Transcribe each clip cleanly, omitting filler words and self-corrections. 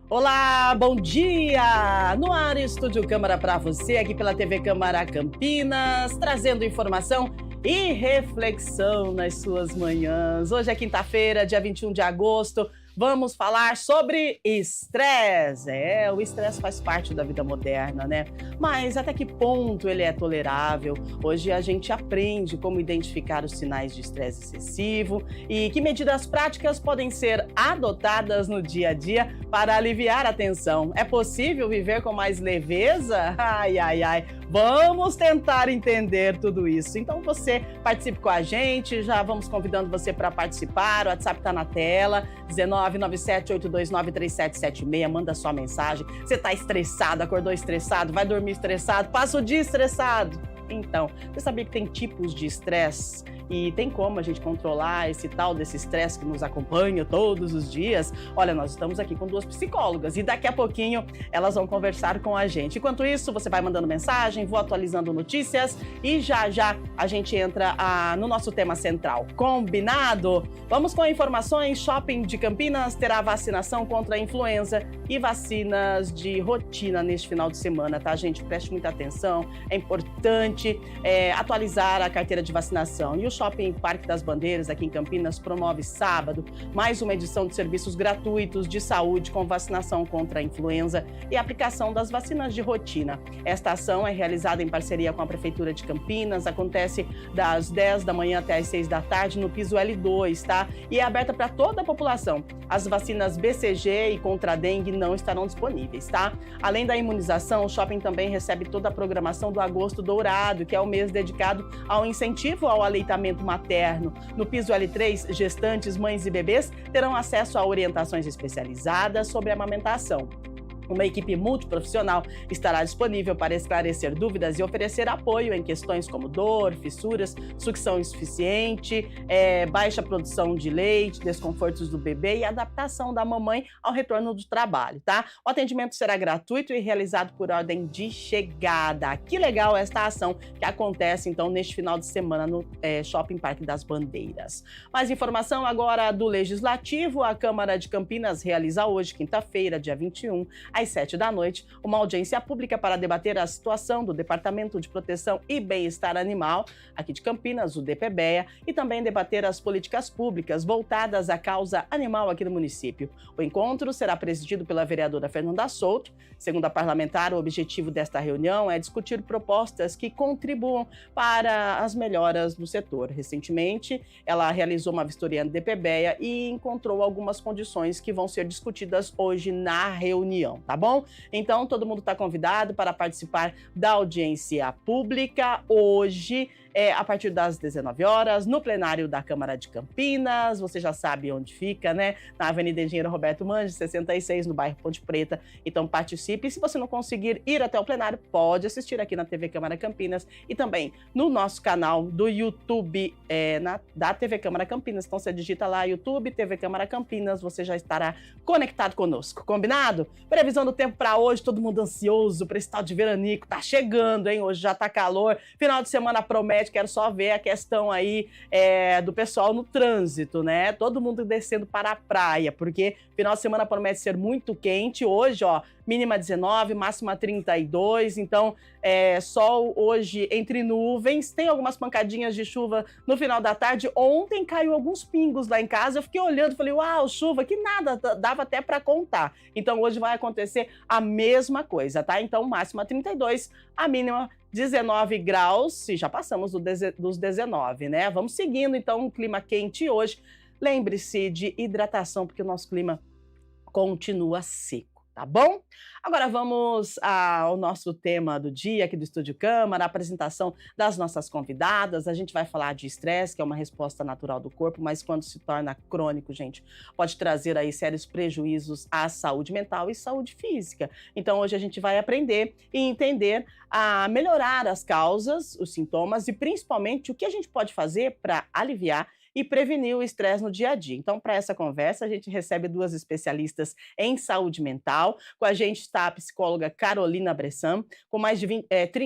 Olá, bom dia! No ar, Estúdio Câmara para você, aqui pela TV Câmara Campinas, trazendo informação e reflexão nas suas manhãs. Hoje é quinta-feira, dia 21 de agosto. Vamos falar sobre estresse. O estresse faz parte da vida moderna, né? Mas até que ponto ele é tolerável? Hoje a gente aprende como identificar os sinais de estresse excessivo e que medidas práticas podem ser adotadas no dia a dia para aliviar a tensão. É possível viver com mais leveza? Ai, ai, ai. Vamos tentar entender tudo isso. Então você participe com a gente, já vamos convidando você para participar. O WhatsApp está na tela, 1997-829-3776. Manda sua mensagem. Você está estressado, acordou estressado, vai dormir estressado, passa o dia estressado. Então, você sabia que tem tipos de estresse? E tem como a gente controlar esse tal desse estresse que nos acompanha todos os dias? Olha, nós estamos aqui com duas psicólogas e daqui a pouquinho elas vão conversar com a gente. Enquanto isso, você vai mandando mensagem, vou atualizando notícias e já a gente entra no nosso tema central. Combinado? Vamos com informações. Shopping de Campinas terá vacinação contra a influenza e vacinas de rotina neste final de semana, tá, gente? Preste muita atenção, é importante atualizar a carteira de vacinação. E o Shopping Parque das Bandeiras, aqui em Campinas, promove sábado mais uma edição de serviços gratuitos de saúde com vacinação contra a influenza e aplicação das vacinas de rotina. Esta ação é realizada em parceria com a Prefeitura de Campinas, acontece das 10 da manhã até as 6 da tarde no piso L2, tá? E é aberta para toda a população. As vacinas BCG e contra a dengue não estarão disponíveis, tá? Além da imunização, o shopping também recebe toda a programação do Agosto Dourado, que é o mês dedicado ao incentivo ao aleitamento materno. No piso L3, gestantes, mães e bebês terão acesso a orientações especializadas sobre a amamentação. Uma equipe multiprofissional estará disponível para esclarecer dúvidas e oferecer apoio em questões como dor, fissuras, sucção insuficiente, baixa produção de leite, desconfortos do bebê e adaptação da mamãe ao retorno do trabalho, tá? O atendimento será gratuito e realizado por ordem de chegada. Que legal esta ação que acontece, então, neste final de semana no Shopping Parque das Bandeiras. Mais informação agora do Legislativo. A Câmara de Campinas realiza hoje, quinta-feira, dia 21, às 7 da noite, uma audiência pública para debater a situação do Departamento de Proteção e Bem-Estar Animal, aqui de Campinas, o DPBEA, e também debater as políticas públicas voltadas à causa animal aqui no município. O encontro será presidido pela vereadora Fernanda Souto. Segundo a parlamentar, o objetivo desta reunião é discutir propostas que contribuam para as melhoras do setor. Recentemente, ela realizou uma vistoria no DPBEA e encontrou algumas condições que vão ser discutidas hoje na reunião. Tá bom? Então, todo mundo está convidado para participar da audiência pública hoje, a partir das 19 horas, no plenário da Câmara de Campinas. Você já sabe onde fica, né? Na Avenida Engenheiro Roberto Manges, 66, no bairro Ponte Preta. Então, participe. E se você não conseguir ir até o plenário, pode assistir aqui na TV Câmara Campinas e também no nosso canal do YouTube da TV Câmara Campinas. Então, você digita lá YouTube, TV Câmara Campinas, você já estará conectado conosco. Combinado? Previsão do tempo para hoje, todo mundo ansioso para esse tal de veranico. Tá chegando, hein? Hoje já tá calor. Final de semana promete, quero só ver a questão aí do pessoal no trânsito, né? Todo mundo descendo para a praia, porque final de semana promete ser muito quente. Hoje, ó, mínima 19, máxima 32, então sol hoje entre nuvens, tem algumas pancadinhas de chuva no final da tarde. Ontem caiu alguns pingos lá em casa, eu fiquei olhando, falei, uau, chuva, que nada, dava até para contar. Então hoje vai acontecer a mesma coisa, tá? Então máxima 32, a mínima 19 graus, e já passamos dos 19, né? Vamos seguindo então um clima quente hoje. Lembre-se de hidratação, porque o nosso clima continua seco. Tá bom? Agora vamos ao nosso tema do dia aqui do Estúdio Câmara, a apresentação das nossas convidadas. A gente vai falar de estresse, que é uma resposta natural do corpo, mas quando se torna crônico, gente, pode trazer aí sérios prejuízos à saúde mental e saúde física. Então hoje a gente vai aprender e entender a melhorar as causas, os sintomas e principalmente o que a gente pode fazer para aliviar e prevenir o estresse no dia a dia. Então, para essa conversa, a gente recebe duas especialistas em saúde mental. Com a gente está a psicóloga Carolina Bressan, com mais de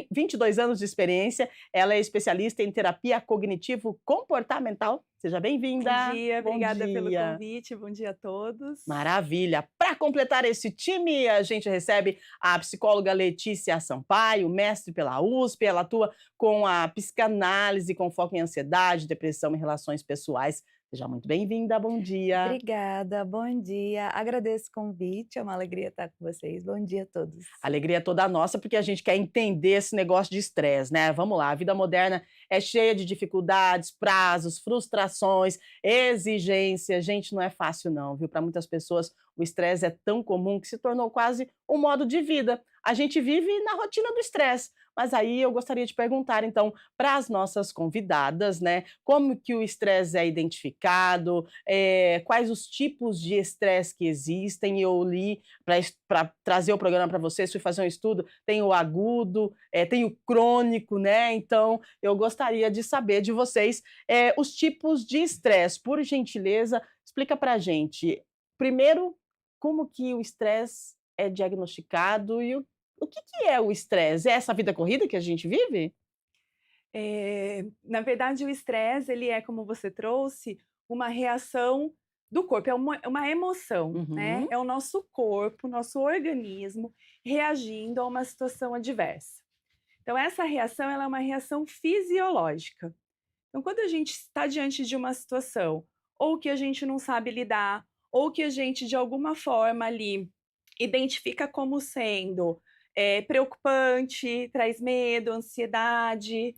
22 anos de experiência. Ela é especialista em terapia cognitivo-comportamental. Seja bem-vinda. Bom dia, obrigada pelo convite, bom dia a todos. Maravilha. Para para completar esse time, a gente recebe a psicóloga Letícia Sampaio, mestre pela USP. Ela atua com a psicanálise com foco em ansiedade, depressão e relações pessoais. Seja muito bem-vinda, bom dia. Obrigada, bom dia. Agradeço o convite, é uma alegria estar com vocês. Bom dia a todos. A alegria é toda nossa, porque a gente quer entender esse negócio de estresse, né? Vamos lá, a vida moderna é cheia de dificuldades, prazos, frustrações, exigências. Gente, não é fácil não, viu? Para muitas pessoas, o estresse é tão comum que se tornou quase um modo de vida. A gente vive na rotina do estresse. Mas aí eu gostaria de perguntar, então, para as nossas convidadas, né? Como que o estresse é identificado, quais os tipos de estresse que existem. Eu li para trazer o programa para vocês, fui fazer um estudo, tem o agudo, tem o crônico, né? Então, eu gostaria de saber de vocês os tipos de estresse. Por gentileza, explica para a gente, primeiro, como que o estresse é diagnosticado e o que que é o estresse? É essa vida corrida que a gente vive? Na verdade, o estresse, ele é, como você trouxe, uma reação do corpo, é uma emoção, né? Uhum, É o nosso corpo, nosso organismo reagindo a uma situação adversa. Então, essa reação, ela é uma reação fisiológica. Então, quando a gente está diante de uma situação, ou que a gente não sabe lidar, ou que a gente, de alguma forma ali, identifica como sendo preocupante, traz medo, ansiedade,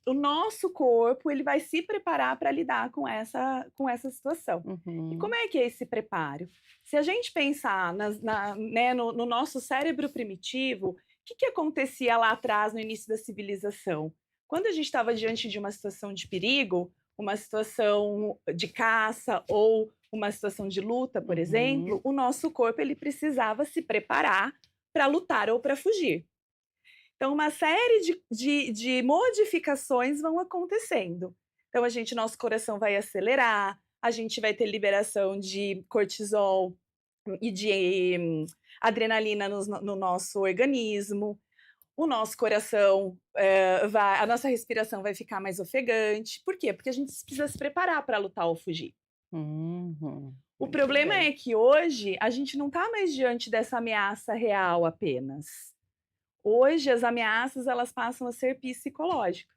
o nosso corpo ele vai se preparar para lidar com essa situação. E como uhum, é que é esse preparo? Se a gente pensar né, no nosso cérebro primitivo, o que acontecia lá atrás no início da civilização? Quando a gente estava diante de uma situação de perigo, uma situação de caça ou uma situação de luta, por uhum. exemplo, o nosso corpo ele precisava se preparar para lutar ou para fugir. Então, uma série de modificações vão acontecendo. Então, nosso coração vai acelerar, a gente vai ter liberação de cortisol e de adrenalina no nosso organismo. O nosso coração, a nossa respiração vai ficar mais ofegante. Por quê? Porque a gente precisa se preparar para lutar ou fugir. O Muito problema bem. é que hoje a gente não está mais diante dessa ameaça real apenas. Hoje as ameaças elas passam a ser psicológicas.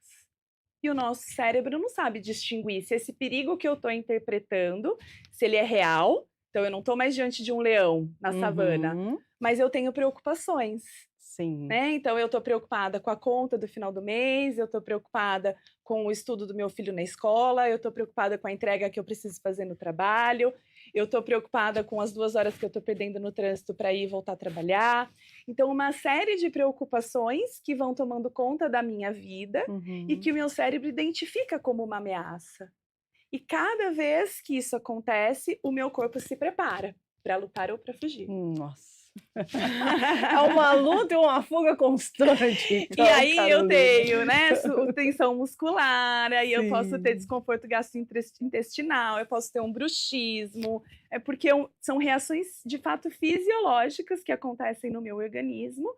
E o nosso cérebro não sabe distinguir se esse perigo que eu estou interpretando, se ele é real, então eu não estou mais diante de um leão na savana, Uhum, mas eu tenho preocupações. sim. Né? Então eu estou preocupada com a conta do final do mês, eu estou preocupada com o estudo do meu filho na escola, eu estou preocupada com a entrega que eu preciso fazer no trabalho, eu estou preocupada com as 2 horas que eu estou perdendo no trânsito para ir e voltar a trabalhar. Então, uma série de preocupações que vão tomando conta da minha vida e Uhum. que o meu cérebro identifica como uma ameaça. E cada vez que isso acontece, o meu corpo se prepara para lutar ou para fugir. Nossa. É uma luta e uma fuga constante, E então, aí eu Carolina. tenho, né, tensão muscular, aí eu posso ter Sim. desconforto gastrointestinal, eu posso ter um bruxismo, é porque são reações de fato fisiológicas que acontecem no meu organismo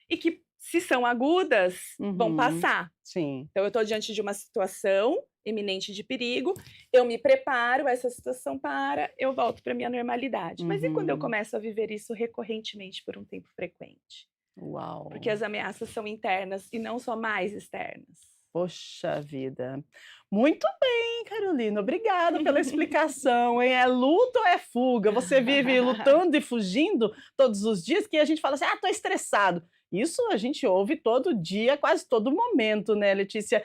e que, se são agudas, vão Uhum. passar. Sim. Então eu estou diante de uma situação iminente de perigo, eu me preparo, essa situação para, eu volto para minha normalidade. Mas e quando eu Uhum. começo a viver isso recorrentemente por um tempo frequente? Porque Uau! as ameaças são internas e não só mais externas. Poxa vida. Muito bem, Carolina, obrigada pela explicação, hein. É luta ou é fuga? Você vive lutando e fugindo todos os dias, que a gente fala assim: "Ah, tô estressado". Isso a gente ouve todo dia, quase todo momento, né, Letícia.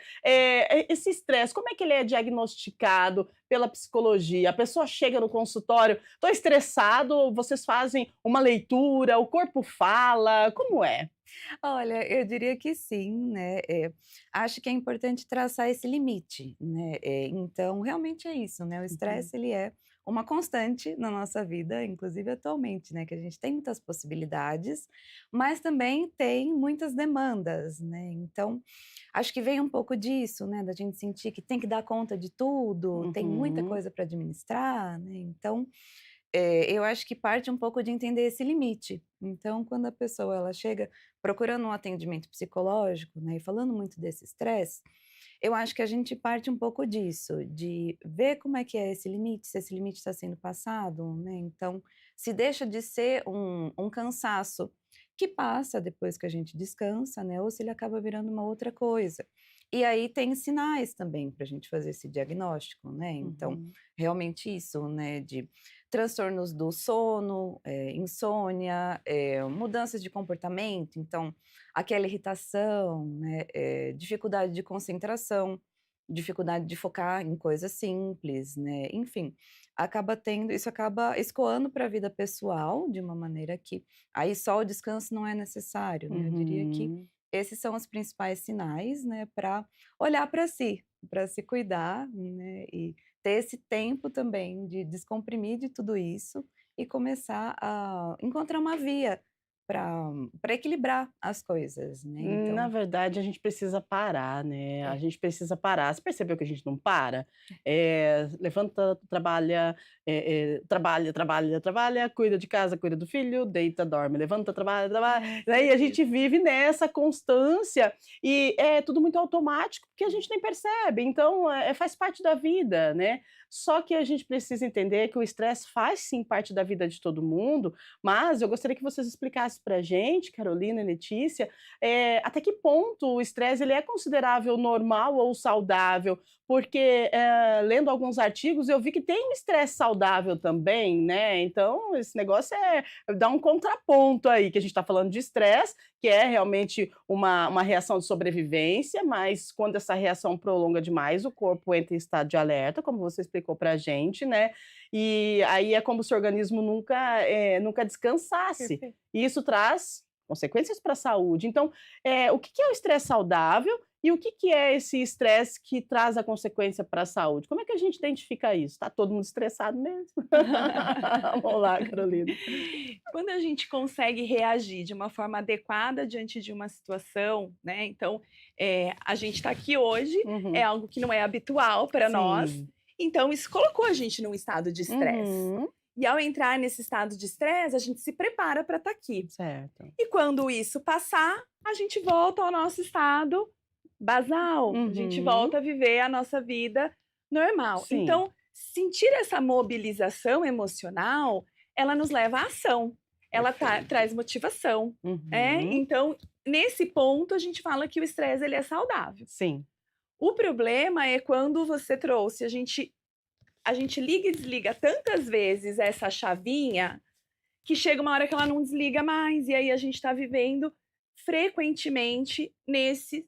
Esse estresse, como é que ele é diagnosticado pela psicologia? A pessoa chega no consultório: "Tô estressado", vocês fazem uma leitura, o corpo fala, como é? Olha, eu diria que sim, né, acho que é importante traçar esse limite, né, então realmente é isso, né, o Uhum, estresse ele é uma constante na nossa vida, inclusive atualmente, né, que a gente tem muitas possibilidades, mas também tem muitas demandas, né, então, acho que vem um pouco disso, né, da gente sentir que tem que dar conta de tudo, tem muita uhum. coisa para administrar, né, então eu acho que parte um pouco de entender esse limite. Então, quando a pessoa ela chega procurando um atendimento psicológico, né, e falando muito desse estresse, eu acho que a gente parte um pouco disso, de ver como é que é esse limite, se esse limite está sendo passado, né. Então, se deixa de ser um cansaço que passa depois que a gente descansa, né, ou se ele acaba virando uma outra coisa. E aí tem sinais também para a gente fazer esse diagnóstico, né, então, Uhum. realmente isso, né, de transtornos do sono, insônia, mudanças de comportamento, então, aquela irritação, né, dificuldade de concentração, dificuldade de focar em coisas simples, né, enfim, isso acaba escoando para a vida pessoal de uma maneira que aí só o descanso não é necessário, né, eu diria que Uhum. esses são os principais sinais, né, para olhar para se cuidar, né, e ter esse tempo também de descomprimir de tudo isso e começar a encontrar uma via para equilibrar as coisas, né, Na então verdade, a gente precisa parar, né, a é. gente precisa parar. Você percebeu que a gente não para? Levanta, trabalha, trabalha, trabalha, trabalha, cuida de casa, cuida do filho, deita, dorme, levanta, trabalha, trabalha. Nossa, Daí a isso. gente vive nessa constância e é tudo muito automático, porque a gente nem percebe, então, faz parte da vida, né. Só que a gente precisa entender que o estresse faz sim parte da vida de todo mundo, mas eu gostaria que vocês explicassem pra gente, Carolina e Letícia, até que ponto o estresse ele é considerável normal ou saudável? Porque, lendo alguns artigos, eu vi que tem um estresse saudável também, né, então esse negócio dá um contraponto aí, que a gente está falando de estresse, que é realmente uma reação de sobrevivência, mas quando essa reação prolonga demais, o corpo entra em estado de alerta, como você explicou pra gente, né, e aí é como se o organismo nunca descansasse. Perfeito. E isso traz consequências para a saúde. Então, o que que é o estresse saudável e o que que é esse estresse que traz a consequência para a saúde? Como é que a gente identifica isso? Está todo mundo estressado mesmo? Vamos lá, Carolina. Quando a gente consegue reagir de uma forma adequada diante de uma situação, né, então, a gente está aqui hoje, é Uhum. algo que não é habitual para nós, Sim. então isso colocou a gente num estado de estresse. Uhum. E ao entrar nesse estado de estresse, a gente se prepara para estar aqui. Certo. E quando isso passar, a gente volta ao nosso estado basal, a gente Uhum. volta a viver a nossa vida normal. Sim. Então, sentir essa mobilização emocional, ela nos leva à ação, ela Perfeito. traz motivação, né? Uhum. Então, nesse ponto, a gente fala que o estresse ele é saudável. Sim. O problema é quando você trouxe, a gente liga e desliga tantas vezes essa chavinha que chega uma hora que ela não desliga mais, e aí a gente está vivendo frequentemente nesse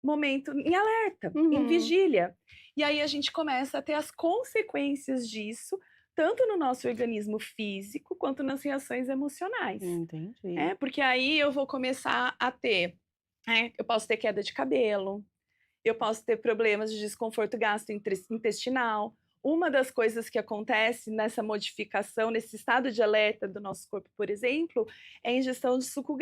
momento em alerta, em Uhum. vigília. E aí a gente começa a ter as consequências disso, tanto no nosso organismo físico quanto nas reações emocionais. Entendi. Porque aí eu vou começar a ter, eu posso ter queda de cabelo, eu posso ter problemas de desconforto gastrointestinal. Uma das coisas que acontece nessa modificação, nesse estado de alerta do nosso corpo, por exemplo, é a ingestão de suco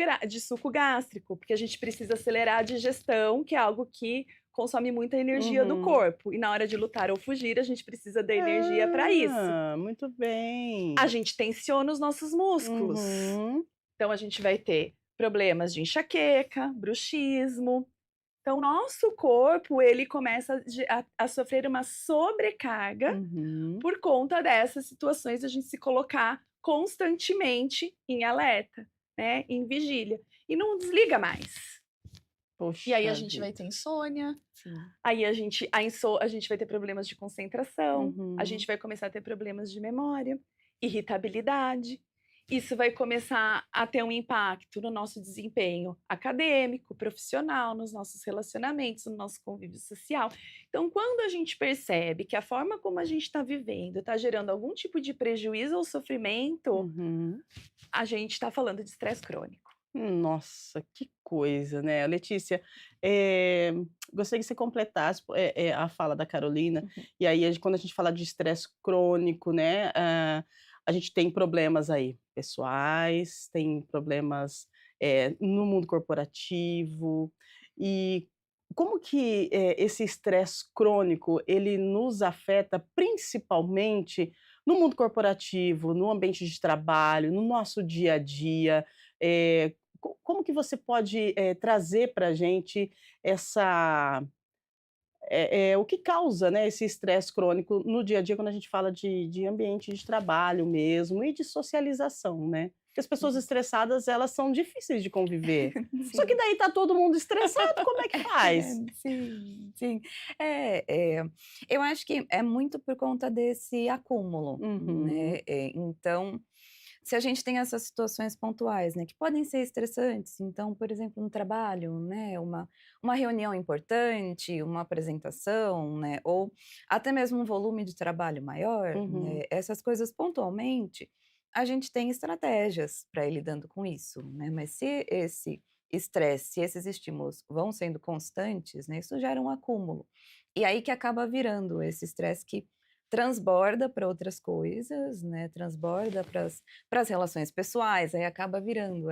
gástrico, porque a gente precisa acelerar a digestão, que é algo que consome muita energia do Uhum. corpo. E na hora de lutar ou fugir, a gente precisa da energia para isso. Muito A bem. gente tensiona os nossos músculos. Uhum. Então a gente vai ter problemas de enxaqueca, bruxismo. Então, nosso corpo, ele começa a sofrer uma sobrecarga Uhum. por conta dessas situações, a gente se colocar constantemente em alerta, né, em vigília, e não desliga mais. E aí a Poxa gente vai vida. ter insônia, Sim. aí a gente vai ter problemas de concentração, a gente Uhum. vai começar a ter problemas de memória, irritabilidade. Isso vai começar a ter um impacto no nosso desempenho acadêmico, profissional, nos nossos relacionamentos, no nosso convívio social. Então, quando a gente percebe que a forma como a gente está vivendo está gerando algum tipo de prejuízo ou sofrimento, Uhum. a gente está falando de estresse crônico. Nossa, que coisa, né. Letícia, gostaria que você completasse, a fala da Carolina, Uhum. e aí quando a gente fala de estresse crônico, né, a gente tem problemas aí pessoais, tem problemas, no mundo corporativo, e como que, esse estresse crônico, ele nos afeta principalmente no mundo corporativo, no ambiente de trabalho, no nosso dia a dia, como que você pode, trazer para a gente essa o que causa, né, esse estresse crônico no dia a dia, quando a gente fala de ambiente de trabalho mesmo e de socialização, né? Porque as pessoas estressadas, elas são difíceis de conviver. Só que Sim. daí tá todo mundo estressado, como é que faz? Sim, sim. É, eu acho que é muito por conta desse acúmulo, Uhum, né, então, se a gente tem essas situações pontuais, né, que podem ser estressantes, então, por exemplo, no trabalho, né, uma reunião importante, uma apresentação, né, ou até mesmo um volume de trabalho maior, uhum, né, essas coisas pontualmente, a gente tem estratégias para ir lidando com isso, né, mas se esse estresse, se esses estímulos vão sendo constantes, né, isso gera um acúmulo. E aí que acaba virando esse estresse que transborda para outras coisas, né, transborda para as relações pessoais, aí acaba virando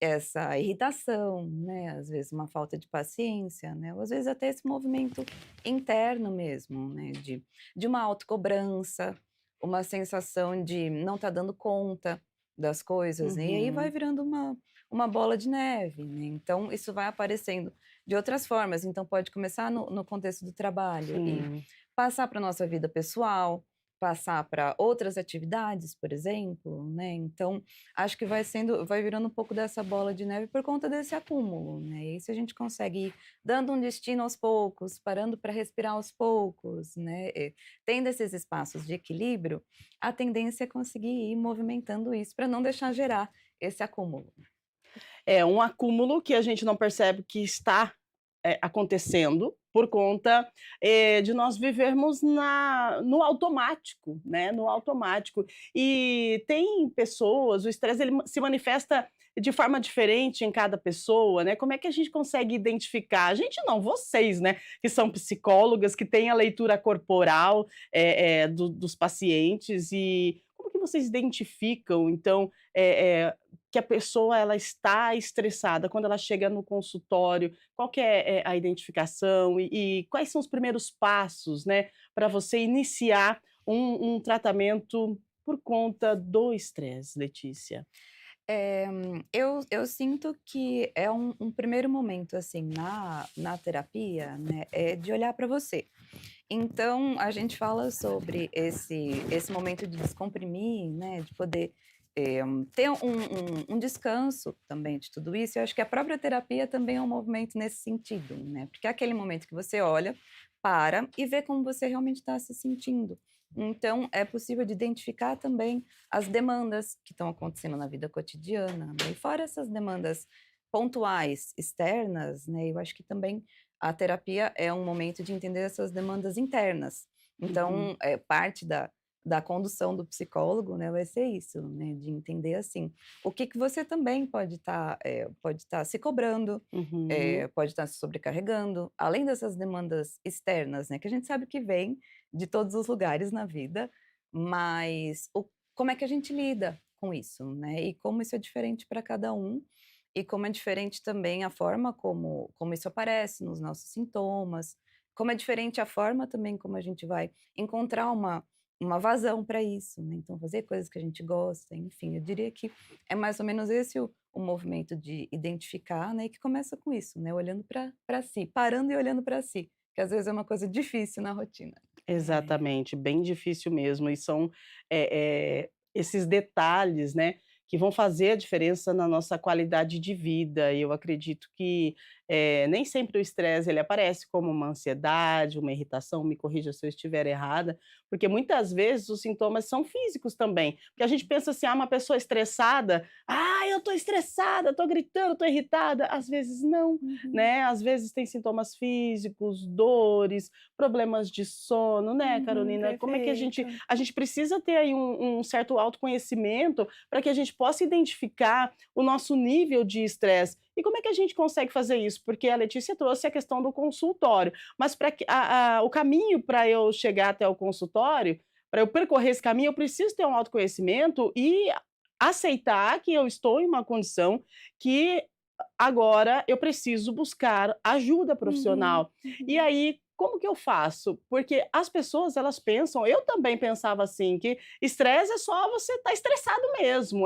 essa irritação, né, às vezes uma falta de paciência, né, ou às vezes até esse movimento interno mesmo, né, de uma autocobrança, uma sensação de não estar dando conta das coisas, né, e aí vai uhum, virando uma bola de neve, né, então isso vai aparecendo de outras formas, então pode começar no contexto do trabalho e sim. passar para a nossa vida pessoal, passar para outras atividades, por exemplo, né, então acho que vai virando um pouco dessa bola de neve por conta desse acúmulo, né, e aí se a gente consegue ir dando um destino aos poucos, parando para respirar aos poucos, né, tendo esses espaços de equilíbrio, a tendência é conseguir ir movimentando isso para não deixar gerar esse acúmulo. É um acúmulo que a gente não percebe que está, acontecendo por conta, de nós vivermos no automático, né, no automático. E tem pessoas, o estresse ele se manifesta de forma diferente em cada pessoa, né, como é que a gente consegue identificar? A gente não, vocês, né, que são psicólogas, que têm a leitura corporal, dos pacientes, e como que vocês identificam então, que a pessoa ela está estressada quando ela chega no consultório, qual que é, a identificação e quais são os primeiros passos, né, para você iniciar um tratamento por conta do estresse, Letícia? Eu sinto que é um primeiro momento, assim, na terapia, né, é de olhar para você. Então, a gente fala sobre esse momento de descomprimir, né, de poder, ter um descanso também de tudo isso, e eu acho que a própria terapia também é um movimento nesse sentido, né, porque é aquele momento que você olha, para e vê como você realmente está se sentindo. Então, é possível de identificar também as demandas que estão acontecendo na vida cotidiana, né, e fora essas demandas pontuais, externas, né, eu acho que também a terapia é um momento de entender essas demandas internas. Uhum. Então, parte da condução do psicólogo, né, vai ser isso, né, de entender, assim, o que que você também pode estar se cobrando, Uhum. pode estar se sobrecarregando, além dessas demandas externas, né, que a gente sabe que vem de todos os lugares na vida, mas como é que a gente lida com isso, né, e como isso é diferente para cada um, e como é diferente também a forma como isso aparece nos nossos sintomas, como é diferente a forma também como a gente vai encontrar uma vazão para isso, né, então fazer coisas que a gente gosta, enfim, eu diria que é mais ou menos esse o movimento de identificar, né, e que começa com isso, né, olhando para si, parando e olhando para si, que às vezes é uma coisa difícil na rotina. É. Exatamente, bem difícil mesmo e são, esses detalhes, né, que vão fazer a diferença na nossa qualidade de vida e eu acredito que, nem sempre o estresse ele aparece como uma ansiedade, uma irritação, me corrija se eu estiver errada, porque muitas vezes os sintomas são físicos também, porque a gente pensa assim: "Ah, uma pessoa estressada, ah, eu estou estressada, estou gritando, estou irritada", às vezes não, Uhum, né, às vezes tem sintomas físicos, dores, problemas de sono, né, uhum, Carolina? Como é que perfeito. a gente precisa ter aí um certo autoconhecimento para que a gente possa identificar o nosso nível de estresse. E como é que a gente consegue fazer isso? Porque a Letícia trouxe a questão do consultório, mas para que o caminho para eu chegar até o consultório, para eu percorrer esse caminho, eu preciso ter um autoconhecimento e aceitar que eu estou em uma condição que agora eu preciso buscar ajuda Uhum, profissional. E uhum, aí, como que eu faço? Porque as pessoas elas pensam, eu também pensava assim, que estresse é só você estar estressado mesmo,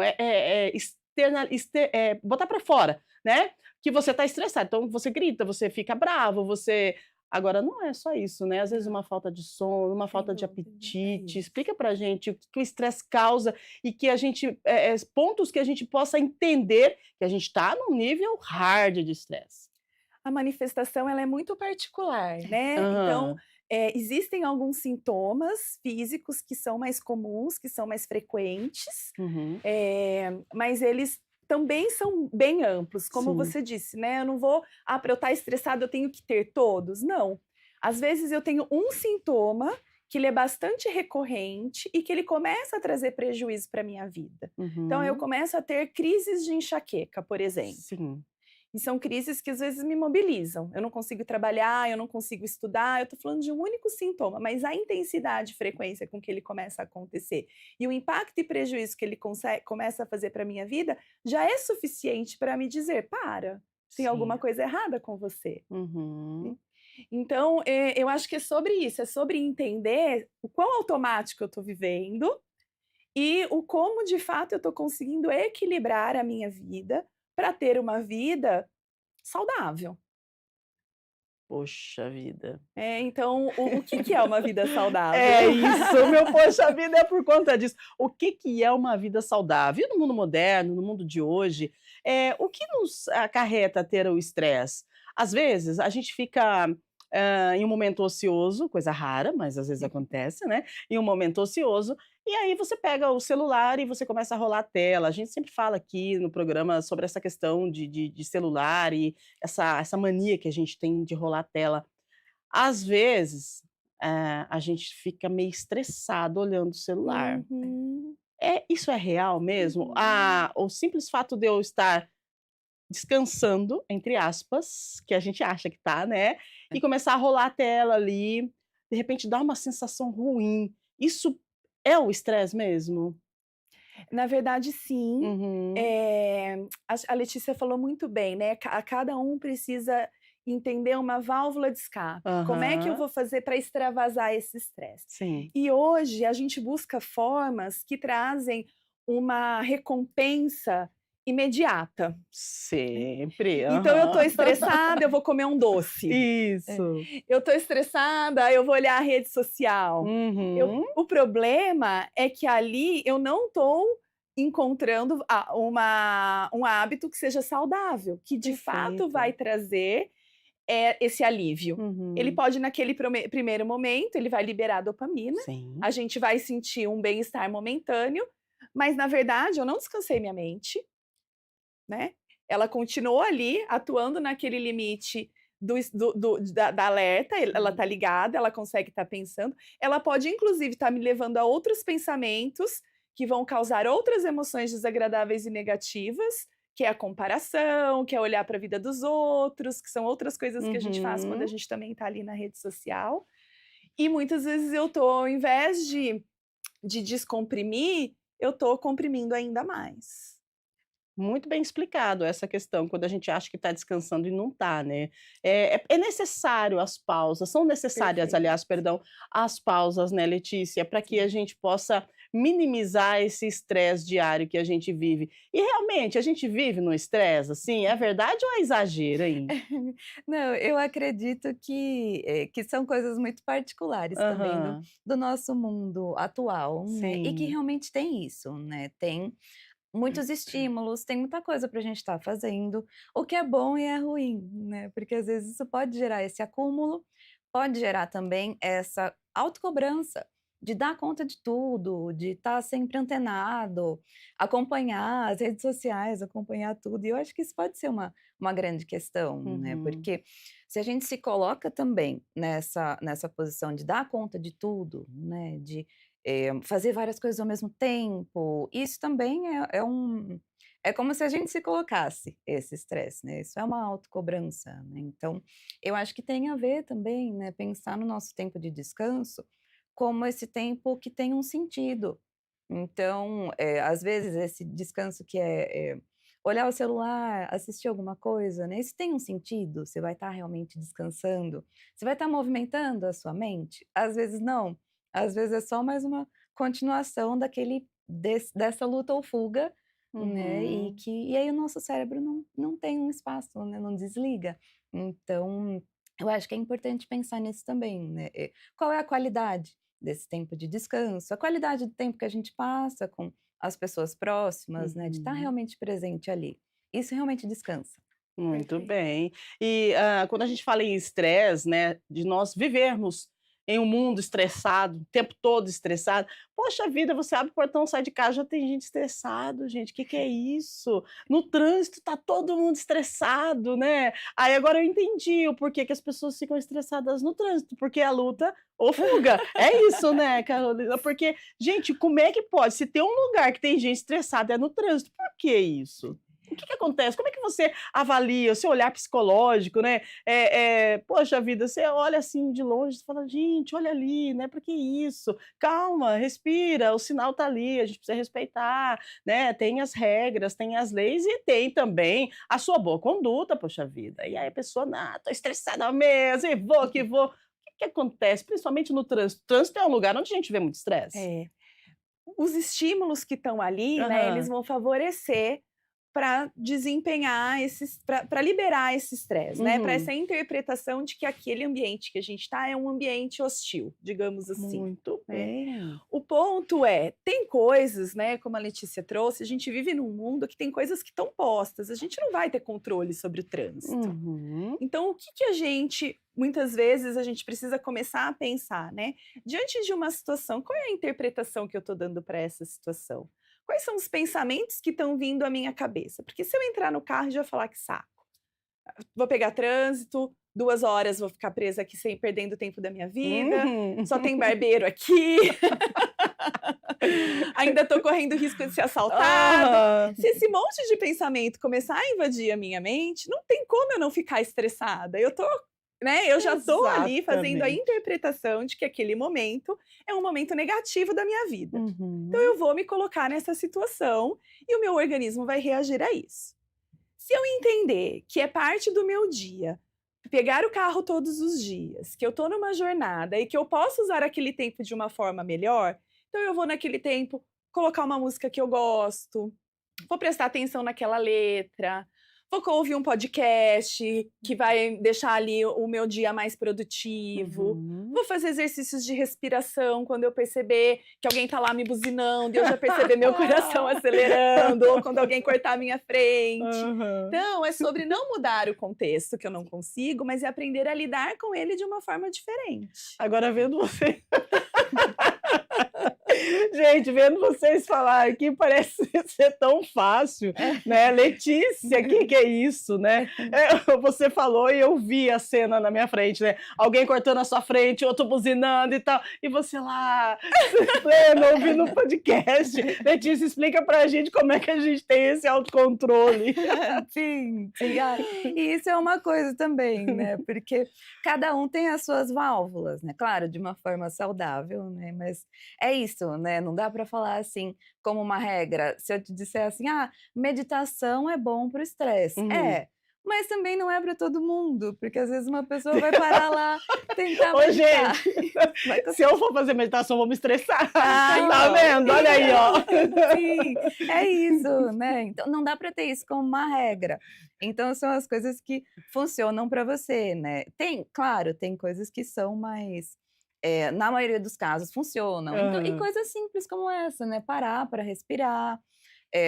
botar para fora, né? Que você está estressado. Então você grita, você fica bravo, você. Agora, não é só isso, né? Às vezes uma falta de sono, uma Sem falta de dúvida, é apetite. isso. Explica pra gente o que que o estresse causa e que a gente, pontos que a gente possa entender que a gente está num nível hard de estresse. A manifestação ela é muito particular, né, então, Hã. existem alguns sintomas físicos que são mais comuns, que são mais frequentes, Uhum. mas eles também são bem amplos, como Sim. você disse, né, eu não vou: "Ah, para eu estar estressada eu tenho que ter todos", não. Às vezes eu tenho um sintoma que ele é bastante recorrente e que ele começa a trazer prejuízo para minha vida. Então eu Uhum. começo a ter crises de enxaqueca, por exemplo. Sim. E são crises que às vezes me mobilizam. Eu não consigo trabalhar, eu não consigo estudar, eu estou falando de um único sintoma, mas a intensidade e frequência com que ele começa a acontecer e o impacto e prejuízo que ele começa a fazer para a minha vida já é suficiente para me dizer: para, tem Sim. alguma coisa errada com você. Uhum. Então, eu acho que é sobre isso, é sobre entender o quão automático eu estou vivendo e o como de fato eu estou conseguindo equilibrar a minha vida para ter uma vida saudável. Poxa vida. Então, o que que é uma vida saudável? É isso, meu poxa vida, é por conta disso. O que que é uma vida saudável? E no mundo moderno, no mundo de hoje, o que nos acarreta ter o estresse? Às vezes, a gente fica, em um momento ocioso, coisa rara, mas às vezes acontece, né, em um momento ocioso, e aí você pega o celular e você começa a rolar a tela. A gente sempre fala aqui no programa sobre essa questão de celular e essa mania que a gente tem de rolar a tela. Às vezes, a gente fica meio estressado olhando o celular. Uhum, Isso é real mesmo? uhum. O simples fato de eu estar "descansando", entre aspas, que a gente acha que tá, né, e começar a rolar a tela ali, de repente dá uma sensação ruim. Isso é o estresse mesmo? Na verdade, sim. Uhum. A Letícia falou muito bem, né, cada um precisa entender uma válvula de escape. Como é que eu Aham. vou fazer para extravasar esse estresse? Sim. E hoje a gente busca formas que trazem uma recompensa imediata. Sempre. Então eu estou Aham. estressada, eu vou comer um doce. É. Isso. Eu estou estressada, eu vou olhar a rede social. Uhum. O problema é que ali eu não estou encontrando um hábito que seja saudável, que de fato vai Perfeito. trazer, esse alívio. Ele Uhum. pode naquele primeiro momento, ele vai liberar dopamina, Sim. a gente vai sentir um bem-estar momentâneo, mas na verdade eu não descansei minha mente, né, ela continuou ali atuando naquele limite da alerta, ela Uhum. tá ligada, ela consegue estar pensando, ela pode inclusive estar me levando a outros pensamentos, que vão causar outras emoções desagradáveis e negativas, que é a comparação, que é olhar para a vida dos outros, que são outras coisas que a gente faz quando a Uhum. gente também está ali na rede social. E muitas vezes eu tô, ao invés de descomprimir, eu tô comprimindo ainda mais. Muito bem explicado essa questão, quando a gente acha que está descansando e não está, né. É necessário as pausas, são necessárias, Perfeito, aliás, perdão, as pausas, né, Letícia, para que a sim. gente possa minimizar esse estresse diário que a gente vive. E realmente, a gente vive no estresse, assim, é verdade ou é exagero, hein? Não, eu acredito que são coisas muito particulares também do Aham. do nosso mundo atual, né, e que Sim. realmente tem isso, né, tem muitos estímulos, tem muita coisa para a gente estar fazendo, o que é bom e é ruim, né, porque às vezes isso pode gerar esse acúmulo, pode gerar também essa autocobrança de dar conta de tudo, de estar sempre antenado, acompanhar as redes sociais, acompanhar tudo, e eu acho que isso pode ser uma grande questão, né, Uhum. porque se a gente se coloca também nessa posição de dar conta de tudo, né, de fazer várias coisas ao mesmo tempo, isso também é como se a gente se colocasse esse estresse, né, isso é uma autocobrança, né, então, eu acho que tem a ver também, né, pensar no nosso tempo de descanso, como esse tempo que tem um sentido. Então, às vezes esse descanso que olhar o celular, assistir alguma coisa, né, isso tem um sentido? Você vai estar realmente descansando? Você vai estar movimentando a sua mente? Às vezes não. Às vezes é só mais uma continuação dessa luta ou fuga, né, Uhum. e aí o nosso cérebro não tem um espaço, né, não desliga. Então, eu acho que é importante pensar nisso também, né? Qual é a qualidade desse tempo de descanso? A qualidade do tempo que a gente passa com as pessoas próximas, né? De estar Uhum. realmente presente ali. Isso realmente descansa. Muito Perfeito. bem. E, quando a gente fala em estresse, né, de nós vivermos em um mundo estressado, o tempo todo estressado, poxa vida, você abre o portão, sai de casa, já tem gente estressado, gente, que é isso? No trânsito tá todo mundo estressado, né. Aí agora eu entendi o porquê que as pessoas ficam estressadas no trânsito, porque é a luta ou fuga. É isso, né, Carolina? Porque, gente, como é que pode? Se tem um lugar que tem gente estressada é no trânsito, por que isso? O que acontece? Como é que você avalia o seu olhar psicológico, né? Poxa vida, você olha assim de longe e fala: "Gente, olha ali, né, pra que isso? Calma, respira, o sinal tá ali, a gente precisa respeitar, né, tem as regras, tem as leis e tem também a sua boa conduta, poxa vida". E aí a pessoa: "Ah, tô estressada mesmo e vou que vou". O que acontece, principalmente no trânsito? O trânsito é um lugar onde a gente vê muito estresse. É. Os estímulos que estão ali, né, eles Aham. vão favorecer para desempenhar esses, para liberar esse estresse, né, para Uhum. essa interpretação de que aquele ambiente que a gente está é um ambiente hostil, digamos assim, Muito né. bem. O ponto é, tem coisas, né, como a Letícia trouxe, a gente vive num mundo que tem coisas que estão postas, a gente não vai ter controle sobre o trânsito. Uhum. Então, o que que a gente, muitas vezes, a gente precisa começar a pensar, né? Diante de uma situação, qual é a interpretação que eu estou dando para essa situação? Quais são os pensamentos que estão vindo à minha cabeça? Porque se eu entrar no carro e já falar que saco, vou pegar trânsito, 2 horas vou ficar presa aqui sem perdendo o tempo da minha vida, Uhum. só tem barbeiro aqui, ainda estou correndo risco de ser assaltada. Aham. Se esse monte de pensamento começar a invadir a minha mente, não tem como eu não ficar estressada. Eu tô, né, eu já estou ali fazendo a Exatamente. interpretação de que aquele momento é um momento negativo da minha vida. Então Uhum. eu vou me colocar nessa situação e o meu organismo vai reagir a isso. Se eu entender que é parte do meu dia, pegar o carro todos os dias, que eu estou numa jornada e que eu posso usar aquele tempo de uma forma melhor, então eu vou naquele tempo colocar uma música que eu gosto, vou prestar atenção naquela letra, vou ouvir um podcast que vai deixar ali o meu dia mais produtivo. Uhum. Vou fazer exercícios de respiração quando eu perceber que alguém está lá me buzinando e eu já perceber meu coração acelerando, ou quando alguém cortar a minha frente. Aham. Então, é sobre não mudar o contexto, que eu não consigo, mas é aprender a lidar com ele de uma forma diferente. Agora vendo você gente, vendo vocês falar aqui parece ser tão fácil, né. Letícia, que é isso, né. Você falou e eu vi a cena na minha frente, né, alguém cortando a sua frente, outro buzinando e tal, e você lá, plena, ouvindo o podcast. Letícia, explica pra gente como é que a gente tem esse autocontrole. Sim, sim. Ah, e isso é uma coisa também, né, porque cada um tem as suas válvulas, né, claro, de uma forma saudável, né, mas é isso, né, não dá para falar assim, como uma regra, se eu te disser assim: "Ah, meditação é bom para o estresse", Uhum. é, mas também não é para todo mundo, porque às vezes uma pessoa vai parar lá, tentar Ô meditar, gente, vai se eu for fazer meditação eu vou me estressar. ah, Tá então. vendo? Olha aí, ó. Sim, é isso, né, então não dá para ter isso como uma regra. Então são as coisas que funcionam para você, né. Tem claro, tem coisas que são mais, na maioria dos casos funcionam, então e Aham. coisas simples como essa, né, parar para respirar,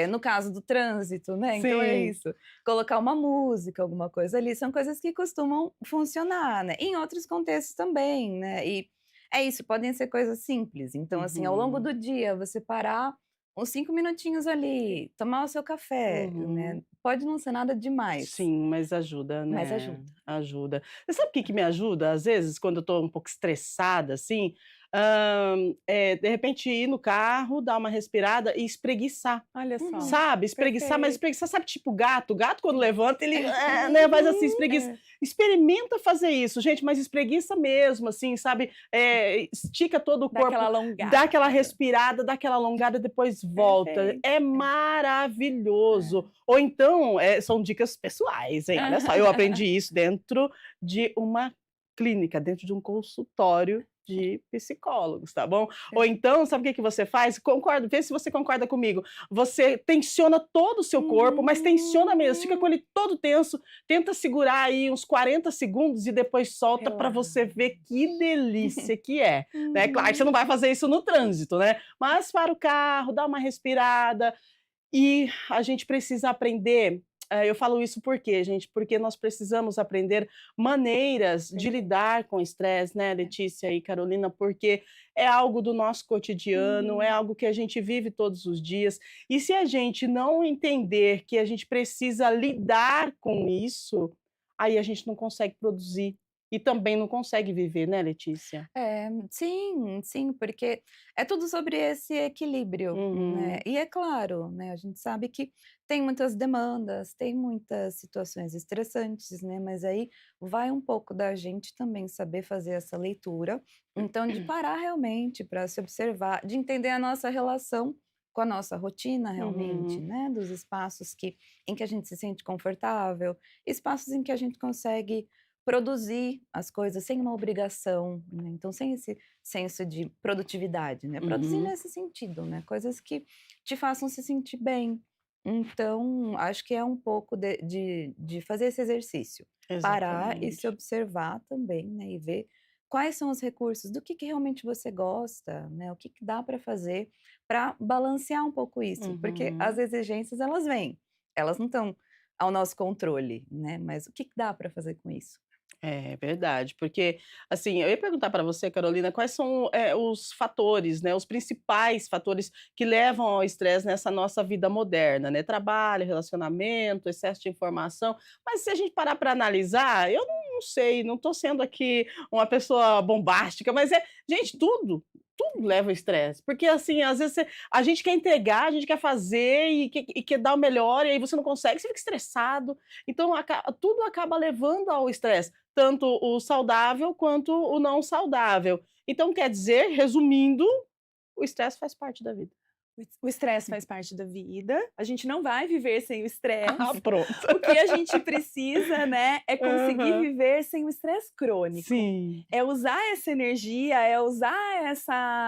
no caso do trânsito, né, então é Sim. isso, colocar uma música, alguma coisa ali, são coisas que costumam funcionar, né. Em outros contextos também, né, e é isso, podem ser coisas simples, então assim, ao longo Uhum. do dia você parar uns 5 minutinhos ali, tomar o seu café, Uhum. né, pode não ser nada demais, Sim, mas ajuda, mas né, ajuda. ajuda. Você sabe o que que me ajuda, às vezes, quando eu tô um pouco estressada, assim? De repente ir no carro, dar uma respirada e espreguiçar, Olha só, Uhum. sabe? Espreguiçar, mas perfeito. espreguiçar, sabe, tipo gato? O gato quando levanta ele, né, faz assim, Uhum. espreguiça. É, Experimenta fazer isso, gente, mas espreguiça mesmo, assim, sabe? Estica todo o dá aquela corpo, dá aquela alongada. respirada, dá aquela alongada, depois volta. Perfeito. É É. maravilhoso. Ou então, são dicas pessoais, hein, olha só, eu aprendi isso dentro de uma clínica, dentro de um consultório de psicólogos, tá bom? Ou então, sabe o que que você faz? Concorda, vê se você concorda comigo. Você tensiona todo o seu corpo, mas tensiona mesmo, fica com ele todo tenso, tenta segurar aí uns 40 segundos e depois solta para você ver que delícia que é, né? Claro que você não vai fazer isso no trânsito, né? Mas para o carro, dá uma respirada e a gente precisa aprender. Eu falo isso por quê, gente? Porque nós precisamos aprender maneiras de lidar com o estresse, né, Letícia e Carolina, porque é algo do nosso cotidiano, é algo que a gente vive todos os dias. E se a gente não entender que a gente precisa lidar com isso, aí a gente não consegue produzir e também não consegue viver, né, Letícia? Sim, sim, porque é tudo sobre esse equilíbrio, né. Uhum. E é claro, né, a gente sabe que tem muitas demandas, tem muitas situações estressantes, né, mas aí vai um pouco da gente também saber fazer essa leitura, então de parar realmente para se observar, de entender a nossa relação com a nossa rotina realmente, Uhum. né, dos espaços em que a gente se sente confortável, espaços em que a gente consegue produzir as coisas sem uma obrigação, né, então sem esse senso de produtividade, né, produzir Uhum. nesse sentido, né, coisas que te façam se sentir bem. Então, acho que é um pouco de fazer esse exercício, parar e se Exatamente. observar também, né, e ver quais são os recursos, do que realmente você gosta, né, o que que dá para fazer para balancear um pouco isso, porque as Uhum. exigências elas vêm, elas não estão ao nosso controle, né, mas o que que dá para fazer com isso? É verdade, porque, assim, eu ia perguntar para você, Carolina, quais são, os fatores, né, os principais fatores que levam ao estresse nessa nossa vida moderna, né? Trabalho, relacionamento, excesso de informação. Mas se a gente parar para analisar, eu não sei, não estou sendo aqui uma pessoa bombástica, mas gente, tudo leva ao estresse. Porque, assim, às vezes a gente quer entregar, a gente quer fazer e quer dar o melhor, e aí você não consegue, você fica estressado. Então, tudo acaba levando ao estresse, tanto o saudável quanto o não saudável. Então, quer dizer, resumindo, o estresse faz parte da vida. O estresse faz parte da vida, a gente não vai viver sem o Ah, estresse. pronto. O que a gente precisa, né, é conseguir Aham. viver sem o estresse crônico. Sim. É usar essa energia, é usar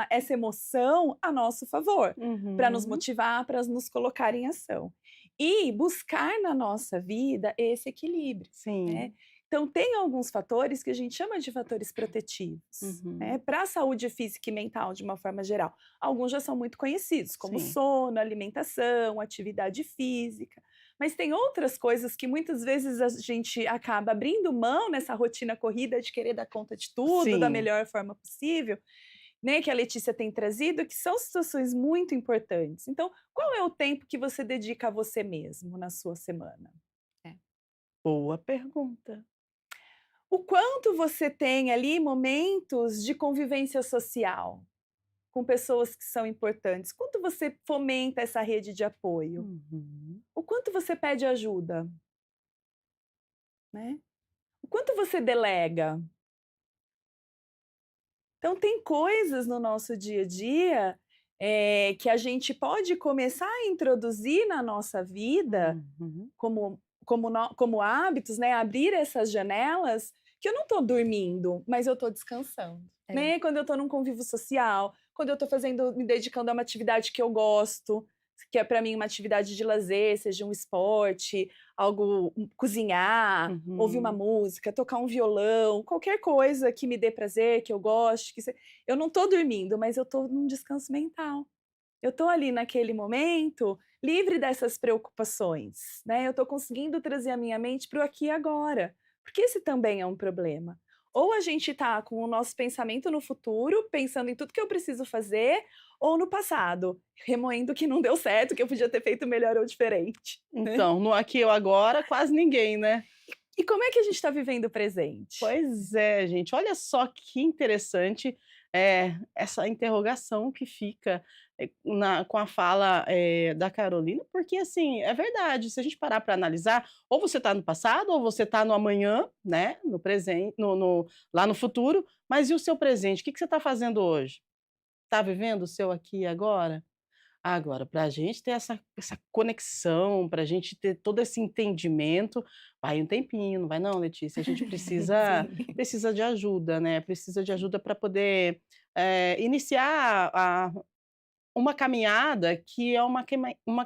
essa emoção a nosso favor, para nos Uhum. motivar, para nos colocar em ação. E buscar na nossa vida esse equilíbrio, né. Sim. Então tem alguns fatores que a gente chama de fatores protetivos, né, Uhum. para a saúde física e mental de uma forma geral. Alguns já são muito conhecidos, como Sim. sono, alimentação, atividade física. Mas tem outras coisas que muitas vezes a gente acaba abrindo mão nessa rotina corrida de querer dar conta de tudo da Sim. melhor forma possível, né, que a Letícia tem trazido, que são situações muito importantes. Então, qual é o tempo que você dedica a você mesmo na sua semana? É. Boa pergunta. O quanto você tem ali momentos de convivência social com pessoas que são importantes? Quanto você fomenta essa rede de apoio? Uhum. O quanto você pede ajuda, né? O quanto você delega? Então tem coisas no nosso dia a dia, que a gente pode começar a introduzir na nossa vida Uhum. como hábitos, né, abrir essas janelas, que eu não estou dormindo, mas eu estou descansando, É. né. Quando eu estou num convívio social, quando eu estou me dedicando a uma atividade que eu gosto, que é para mim uma atividade de lazer, seja um esporte, algo cozinhar, ouvir uma Uhum. música, tocar um violão, qualquer coisa que me dê prazer, que eu goste, eu não estou dormindo, mas eu estou num descanso mental. Eu estou ali naquele momento, livre dessas preocupações, né, eu estou conseguindo trazer a minha mente para o aqui e agora, porque esse também é um problema. Ou a gente está com o nosso pensamento no futuro, pensando em tudo que eu preciso fazer, ou no passado, remoendo o que não deu certo, que eu podia ter feito melhor ou diferente, né. Então, no aqui e agora, quase ninguém, né? E como é que a gente está vivendo o presente? Pois é, gente, olha só que interessante, essa interrogação que fica, com a fala, da Carolina, porque, assim, é verdade, se a gente parar para analisar, ou você está no passado ou você está no amanhã, né, no presente, lá no futuro, mas e o seu presente? O que que você está fazendo hoje? Está vivendo o seu aqui e agora? Agora, para a gente ter essa conexão, para a gente ter todo esse entendimento, vai um tempinho, não vai não, Letícia? A gente precisa Sim. precisa de ajuda, né, precisa de ajuda para poder, iniciar uma caminhada que é uma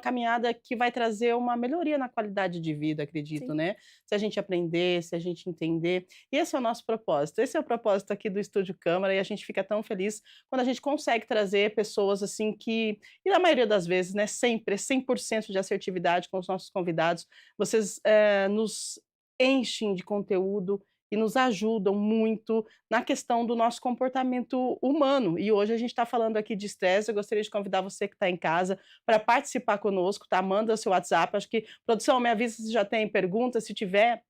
caminhada que vai trazer uma melhoria na qualidade de vida, acredito, Sim. né. Se a gente aprender, se a gente entender. E esse é o nosso propósito, esse é o propósito aqui do Estúdio Câmara e a gente fica tão feliz quando a gente consegue trazer pessoas, assim, que e na maioria das vezes, né, sempre, 100% de assertividade com os nossos convidados. Vocês, nos enchem de conteúdo e nos ajudam muito na questão do nosso comportamento humano. E hoje a gente está falando aqui de estresse. Eu gostaria de convidar você que está em casa para participar conosco, tá? Manda seu WhatsApp. Acho que, produção, me avisa se já tem pergunta. Se tiver,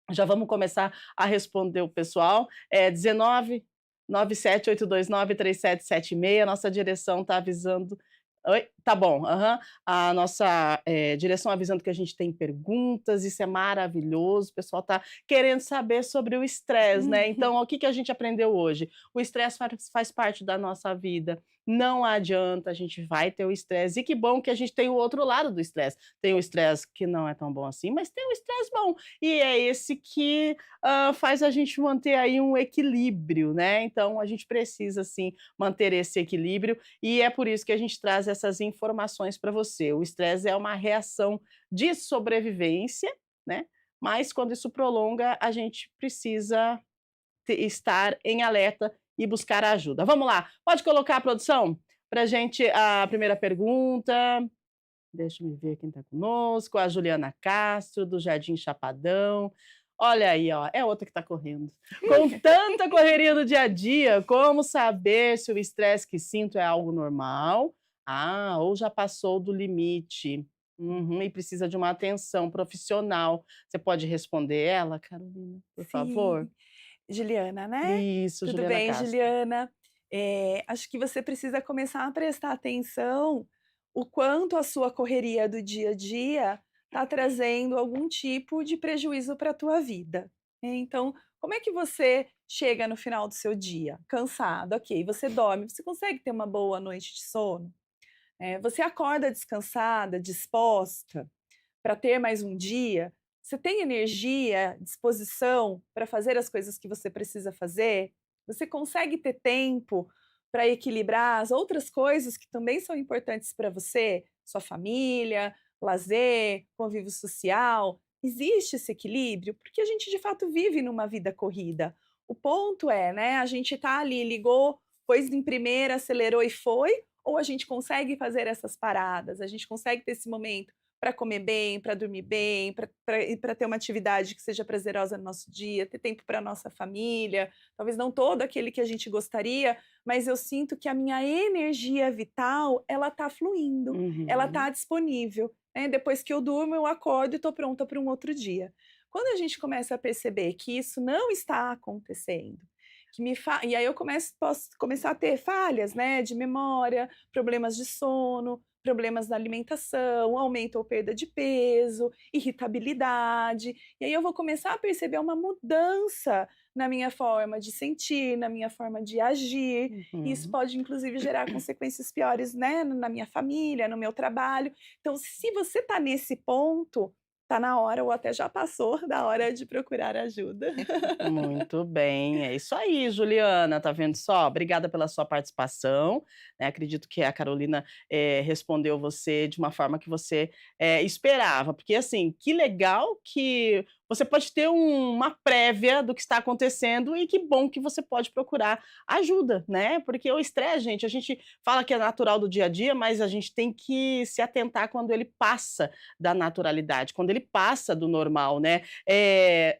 já vamos começar a responder o pessoal. É 19 978293776. Nossa direção está avisando. Oi? Tá bom, aham. A nossa, direção avisando que a gente tem perguntas, isso é maravilhoso, o pessoal está querendo saber sobre o estresse, né. Então, o que que a gente aprendeu hoje? O estresse faz parte da nossa vida, não adianta, a gente vai ter o estresse, e que bom que a gente tem o outro lado do estresse. Tem o estresse que não é tão bom assim, mas tem o estresse bom, e é esse que, faz a gente manter aí um equilíbrio, né. Então a gente precisa sim manter esse equilíbrio, e é por isso que a gente traz essas informações para você. O estresse é uma reação de sobrevivência, né, mas quando isso prolonga, a gente precisa estar em alerta e buscar ajuda. Vamos lá, pode colocar a produção para a gente a primeira pergunta. Deixa eu ver quem está conosco, a Juliana Castro, do Jardim Chapadão. Olha aí, ó, é outra que está correndo. Com tanta correria no dia a dia, como saber se o estresse que sinto é algo normal? Ah, ou já passou do limite. Uhum, e precisa de uma atenção profissional. Você pode responder ela, Carolina, por favor? Sim. Juliana, né? Isso, Tudo Juliana bem, Castro. Juliana? Acho que você precisa começar a prestar atenção o quanto a sua correria do dia a dia está trazendo algum tipo de prejuízo para a tua vida, né. Então, como é que você chega no final do seu dia? Cansado, ok, você dorme, você consegue ter uma boa noite de sono? Você acorda descansada, disposta para ter mais um dia? Você tem energia, disposição para fazer as coisas que você precisa fazer? Você consegue ter tempo para equilibrar as outras coisas que também são importantes para você? Sua família, lazer, convívio social? Existe esse equilíbrio? Porque a gente de fato vive numa vida corrida. O ponto é, né, a gente tá ali, ligou, pôs em primeira, acelerou e foi, ou a gente consegue fazer essas paradas? A gente consegue ter esse momento para comer bem, para dormir bem, para ter uma atividade que seja prazerosa no nosso dia, ter tempo para nossa família, talvez não todo aquele que a gente gostaria, mas eu sinto que a minha energia vital, ela está fluindo, ela está Uhum. disponível, né, depois que eu durmo, eu acordo e estou pronta para um outro dia. Quando a gente começa a perceber que isso não está acontecendo, e aí eu posso começar a ter falhas, né, de memória, problemas de sono, problemas na alimentação, aumento ou perda de peso, irritabilidade, e aí eu vou começar a perceber uma mudança na minha forma de sentir, na minha forma de agir, e isso Uhum. pode inclusive gerar consequências piores, né, na minha família, no meu trabalho. Então, se você está nesse ponto, está na hora ou até já passou da hora de procurar ajuda. Muito bem, é isso aí, Juliana, tá vendo só? Obrigada pela sua participação, né, acredito que a Carolina, respondeu você de uma forma que você, esperava, porque, assim, que legal que você pode ter uma prévia do que está acontecendo e que bom que você pode procurar ajuda, né, porque o estresse, gente, a gente fala que é natural do dia a dia, mas a gente tem que se atentar quando ele passa da naturalidade, quando ele passa do normal, né.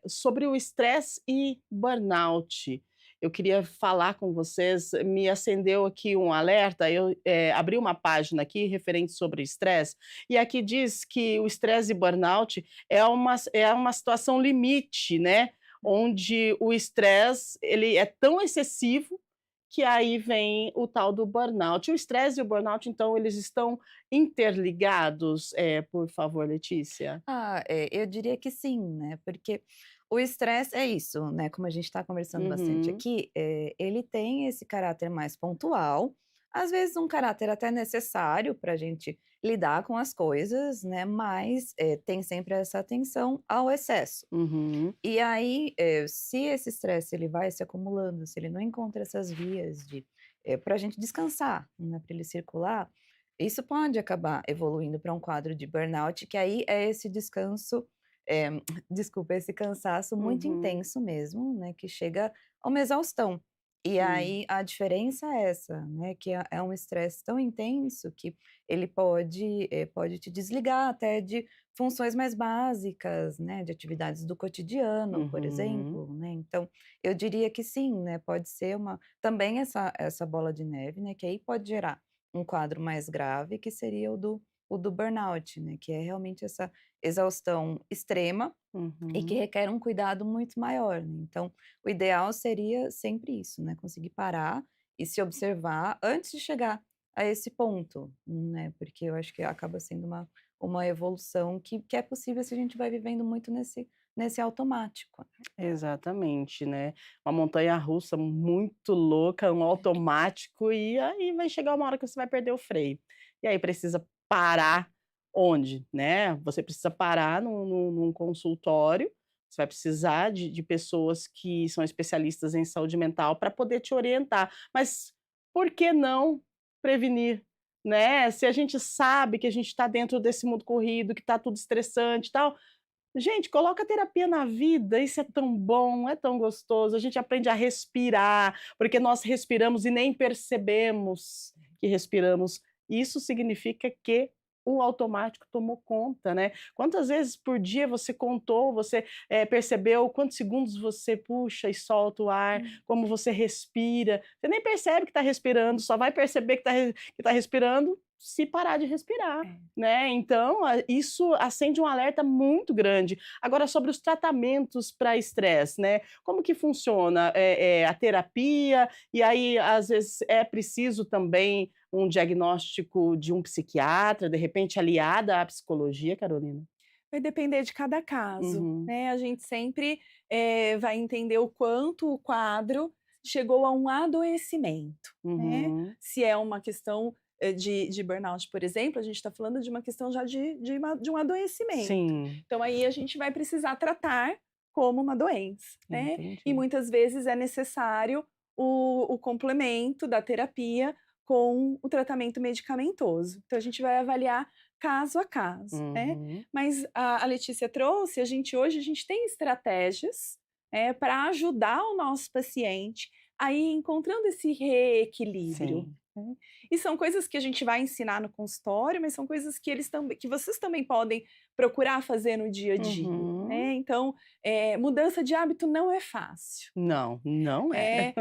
Sobre o estresse e burnout, eu queria falar com vocês, me acendeu aqui um alerta, eu, abri uma página aqui referente sobre estresse, e aqui diz que o estresse e burnout é uma situação limite, né, onde o estresse, ele é tão excessivo, que aí vem o tal do burnout. O estresse e o burnout, então, eles estão interligados? Por favor, Letícia. Eu diria que sim, né, porque o estresse é isso, né, como a gente está conversando bastante Uhum. aqui, ele tem esse caráter mais pontual, às vezes um caráter até necessário para a gente lidar com as coisas, né, mas tem sempre essa atenção ao excesso. Uhum. E aí, se esse estresse ele vai se acumulando, se ele não encontra essas vias de para a gente descansar, né, para ele circular, isso pode acabar evoluindo para um quadro de burnout, que aí é esse descanso, eh, desculpa, esse cansaço muito Uhum. intenso mesmo, né, que chega a uma exaustão. E Sim. aí a diferença é essa, né, que é um estresse tão intenso que ele pode te desligar até de funções mais básicas, né, de atividades do cotidiano, por Uhum. exemplo, né. Então, eu diria que sim, né, pode ser também essa bola de neve, né, que aí pode gerar um quadro mais grave, que seria o do burnout, né, que é realmente essa exaustão extrema e que Uhum. requer um cuidado muito maior, né. Então, o ideal seria sempre isso, né, conseguir parar e se observar antes de chegar a esse ponto, né, porque eu acho que acaba sendo uma evolução que é possível se a gente vai vivendo muito nesse automático. Exatamente, né. Uma montanha-russa muito louca, um automático, e aí vai chegar uma hora que você vai perder o freio. E aí precisa parar onde, né? Você precisa parar num consultório, você vai precisar de pessoas que são especialistas em saúde mental para poder te orientar. Mas por que não prevenir, né? Se a gente sabe que a gente está dentro desse mundo corrido, que está tudo estressante e tal, gente, coloca a terapia na vida, isso é tão bom, é tão gostoso, a gente aprende a respirar, porque nós respiramos e nem percebemos que respiramos. Isso significa que o automático tomou conta, né. Quantas vezes por dia você contou, você, percebeu quantos segundos você puxa e solta o ar, Hum. como você respira, você nem percebe que está respirando, só vai perceber que está respirando se parar de respirar. É. Né, então, isso acende um alerta muito grande. Agora sobre os tratamentos para estresse, né, como que funciona? A terapia, e aí às vezes é preciso também um diagnóstico de um psiquiatra, de repente aliada à psicologia, Carolina? Vai depender de cada caso, Uhum, né, a gente sempre, vai entender o quanto o quadro chegou a um adoecimento, né. uhum, Se é uma questão, de burnout, por exemplo, a gente está falando de uma questão já de um adoecimento. sim, Então aí a gente vai precisar tratar como uma doença, né. E entendi. muitas vezes é necessário o complemento da terapia com o tratamento medicamentoso. Então a gente vai avaliar caso a caso, né. Uhum, Mas a Letícia trouxe, hoje a gente tem estratégias, para ajudar o nosso paciente a ir encontrando esse reequilíbrio, sim. né. E são coisas que a gente vai ensinar no consultório, mas são coisas que vocês também podem procurar fazer no dia a dia, Uhum. né. Então, mudança de hábito não é fácil. Não, não é.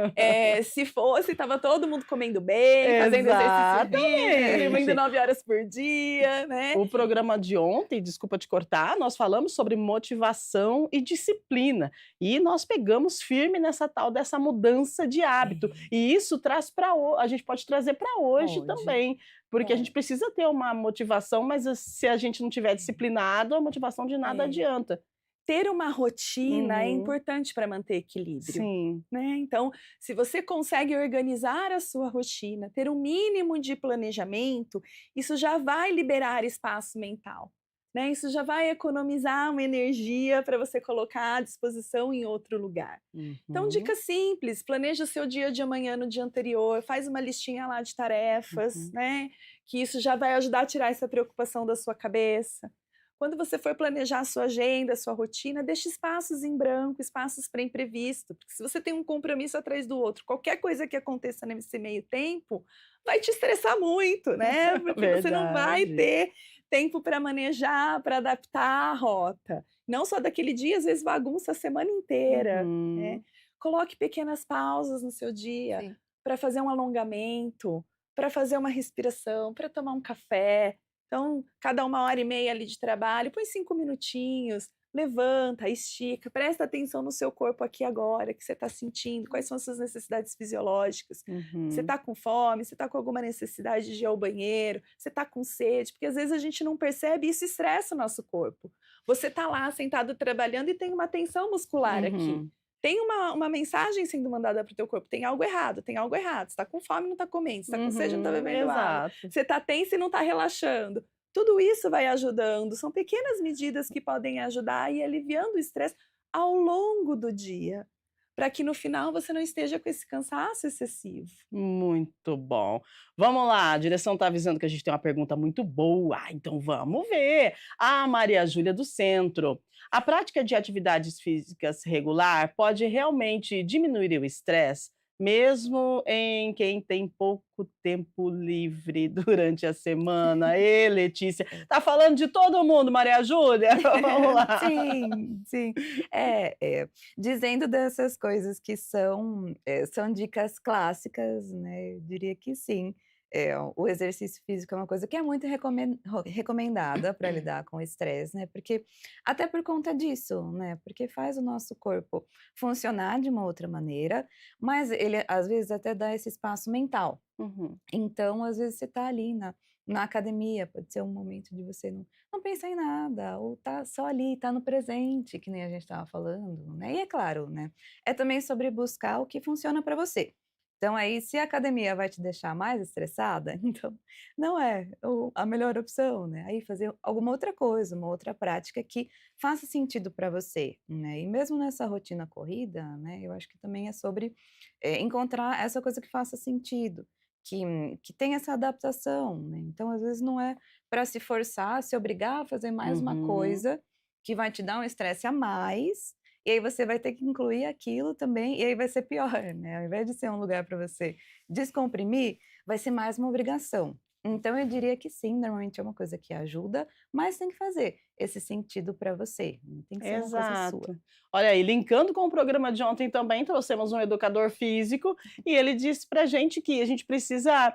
Se fosse, estava todo mundo comendo bem, fazendo exercício físico, dormindo Exatamente. 9 horas por dia, né. O programa de ontem, desculpa te cortar, nós falamos sobre motivação e disciplina, e nós pegamos firme nessa tal dessa mudança de hábito, É, e isso traz para a gente pode trazer para hoje pode, também, porque a gente pode. precisa ter uma motivação, mas se a gente não tiver disciplinado, a motivação de nada É. adianta. Ter uma rotina é Uhum. importante para manter equilíbrio, Sim. né. Então, se você consegue organizar a sua rotina, ter um mínimo de planejamento, isso já vai liberar espaço mental, né, isso já vai economizar uma energia para você colocar à disposição em outro lugar. Então, Uhum, dica simples: planeja o seu dia de amanhã no dia anterior, faz uma listinha lá de tarefas, uhum, né, que isso já vai ajudar a tirar essa preocupação da sua cabeça. Quando você for planejar a sua agenda, a sua rotina, deixe espaços em branco, espaços para imprevisto, porque se você tem um compromisso atrás do outro, qualquer coisa que aconteça nesse meio tempo, vai te estressar muito, né, porque você não vai verdade. ter tempo para manejar, para adaptar a rota. Não só daquele dia, às vezes bagunça a semana inteira, né. Uhum, Coloque pequenas pausas no seu dia, Sim. para fazer um alongamento, para fazer uma respiração, para tomar um café. Então, cada 1 hora e meia ali de trabalho, põe 5 minutinhos, levanta, estica, presta atenção no seu corpo aqui e agora, que você está sentindo, quais são as suas necessidades fisiológicas. Você uhum. está com fome, você está com alguma necessidade de ir ao banheiro, você está com sede, porque às vezes a gente não percebe e isso estressa o nosso corpo. Você está lá sentado trabalhando e tem uma tensão muscular aqui. Uhum. tem uma mensagem sendo mandada para o teu corpo, tem algo errado, tem algo errado. Você está com fome e não está comendo, você está com sede e não está bebendo água, Exato. você está tenso e não está relaxando. Tudo isso vai ajudando, são pequenas medidas que podem ajudar a ir aliviando o estresse ao longo do dia, para que no final você não esteja com esse cansaço excessivo. Muito bom. Vamos lá, a direção está avisando que a gente tem uma pergunta muito boa, então vamos ver. A Maria Júlia do Centro. A prática de atividades físicas regular pode realmente diminuir o estresse, mesmo em quem tem pouco tempo livre durante a semana? Ê, Letícia, tá falando de todo mundo, Maria Júlia? Vamos lá. Sim, sim. Dizendo dessas coisas que são dicas clássicas, né, eu diria que sim. O exercício físico é uma coisa que é muito recomendada para lidar com o estresse, né, porque até por conta disso, né, porque faz o nosso corpo funcionar de uma outra maneira, mas ele às vezes até dá esse espaço mental. Uhum. Então, às vezes, você está ali na academia, pode ser um momento de você não pensar em nada, ou tá só ali, tá no presente, que nem a gente estava falando, né. E é claro, né, é também sobre buscar o que funciona para você. Então aí, se a academia vai te deixar mais estressada, então não é a melhor opção, né. Aí fazer alguma outra coisa, uma outra prática que faça sentido para você, né. E mesmo nessa rotina corrida, né, eu acho que também é sobre, encontrar essa coisa que faça sentido. Que tem essa adaptação, né, então às vezes não é para se forçar, se obrigar a fazer mais uma Uhum. coisa, que vai te dar um estresse a mais, e aí você vai ter que incluir aquilo também, e aí vai ser pior, né, ao invés de ser um lugar para você descomprimir, vai ser mais uma obrigação. Então eu diria que sim, normalmente é uma coisa que ajuda, mas tem que fazer esse sentido para você, tem que ser uma coisa sua. Exato. Olha aí, linkando com o programa de ontem também, trouxemos um educador físico e ele disse pra gente que a gente precisa,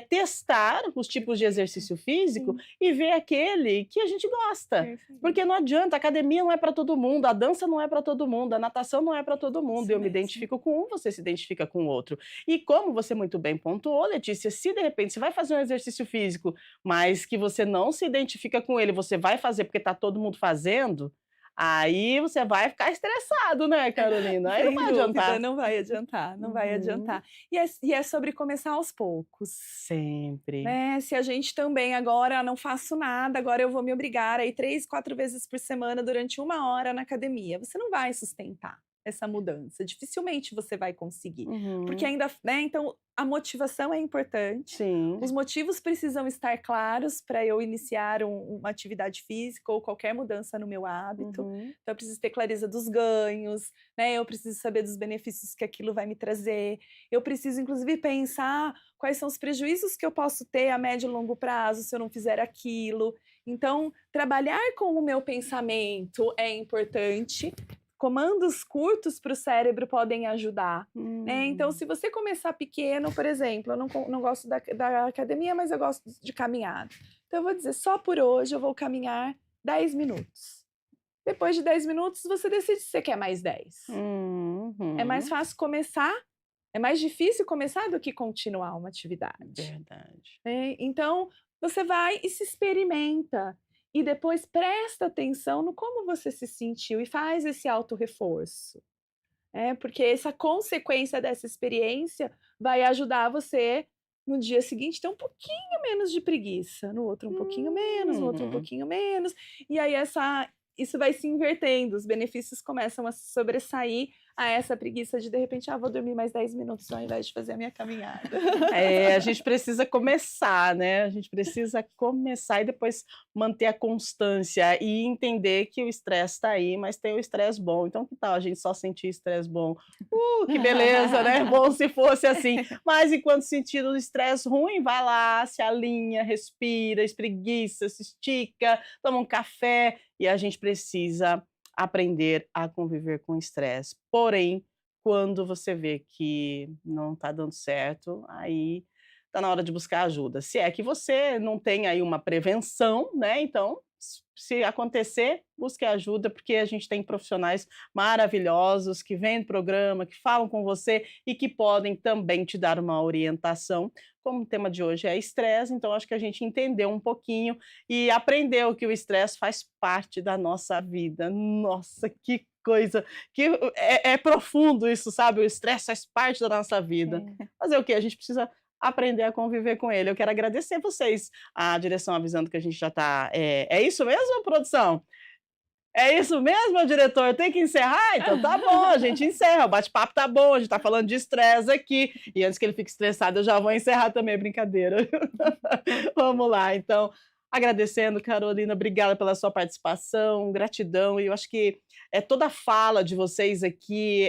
testar os tipos de exercício físico Sim, e ver aquele que a gente gosta. perfeito. Porque não adianta, a academia não é para todo mundo, a dança não é para todo mundo, a natação não é para todo mundo. Isso Eu me mesmo. identifico com um, você se identifica com o outro. E como você muito bem pontuou, Letícia, se de repente você vai fazer um exercício físico, mas que você não se identifica com ele, você vai fazer porque está todo mundo fazendo, aí você vai ficar estressado, né, Carolina? Aí não Sem vai dúvida, adiantar. não vai adiantar, não vai Uhum. adiantar. E é sobre começar aos poucos, Sempre. né, se a gente também agora não faço nada, agora eu vou me obrigar a ir 3, 4 vezes por semana durante 1 hora na academia, você não vai sustentar essa mudança, dificilmente você vai conseguir, porque Uhum. ainda, né, então a motivação é importante, Sim. os motivos precisam estar claros para eu iniciar uma atividade física ou qualquer mudança no meu hábito, Uhum. então eu preciso ter clareza dos ganhos, né, eu preciso saber dos benefícios que aquilo vai me trazer, eu preciso inclusive pensar quais são os prejuízos que eu posso ter a médio e longo prazo se eu não fizer aquilo. Então, trabalhar com o meu pensamento é importante. Comandos curtos para o cérebro podem ajudar, né. Então, Hum. se você começar pequeno, por exemplo, eu não gosto da academia, mas eu gosto de caminhada. Então eu vou dizer: "Só por hoje eu vou caminhar 10 minutos". Depois de 10 minutos, você decide se você quer mais 10. É mais Uhum. fácil começar, é mais difícil começar do que continuar uma atividade, Verdade. né. Então, você vai e se experimenta, e depois presta atenção no como você se sentiu e faz esse autorreforço, porque essa consequência dessa experiência vai ajudar você no dia seguinte ter um pouquinho menos de preguiça, no outro um pouquinho menos, no outro um Hum. pouquinho menos, e aí isso vai se invertendo, os benefícios começam a se sobressair a essa preguiça de repente: "Ah, vou dormir mais 10 minutos ao invés de fazer a minha caminhada". É, a gente precisa começar, né, a gente precisa começar e depois manter a constância e entender que o estresse está aí, mas tem o estresse bom, então que tal a gente só sentir estresse bom? Que beleza, né, bom se fosse assim, mas enquanto sentir o estresse ruim, vai lá, se alinha, respira, espreguiça, se estica, toma um café, e a gente precisa aprender a conviver com o estresse. Porém, quando você vê que não está dando certo, aí está na hora de buscar ajuda. Se é que você não tem aí uma prevenção, né, então, se acontecer, busque ajuda, porque a gente tem profissionais maravilhosos que vêm no programa, que falam com você e que podem também te dar uma orientação. Como o tema de hoje é estresse, então acho que a gente entendeu um pouquinho e aprendeu que o estresse faz parte da nossa vida. Nossa, que coisa, que é profundo isso, sabe, o estresse faz parte da nossa vida. É. Fazer o quê? A gente precisa aprender a conviver com ele. Eu quero agradecer vocês, a direção avisando que a gente já está é isso mesmo, produção? É isso mesmo, meu diretor? Tem que encerrar? Então tá bom, a gente encerra. O bate-papo tá bom, a gente tá falando de estresse aqui. E antes que ele fique estressado, eu já vou encerrar também, brincadeira. Vamos lá, então. Agradecendo, Carolina, obrigada pela sua participação, gratidão. E eu acho que toda a fala de vocês aqui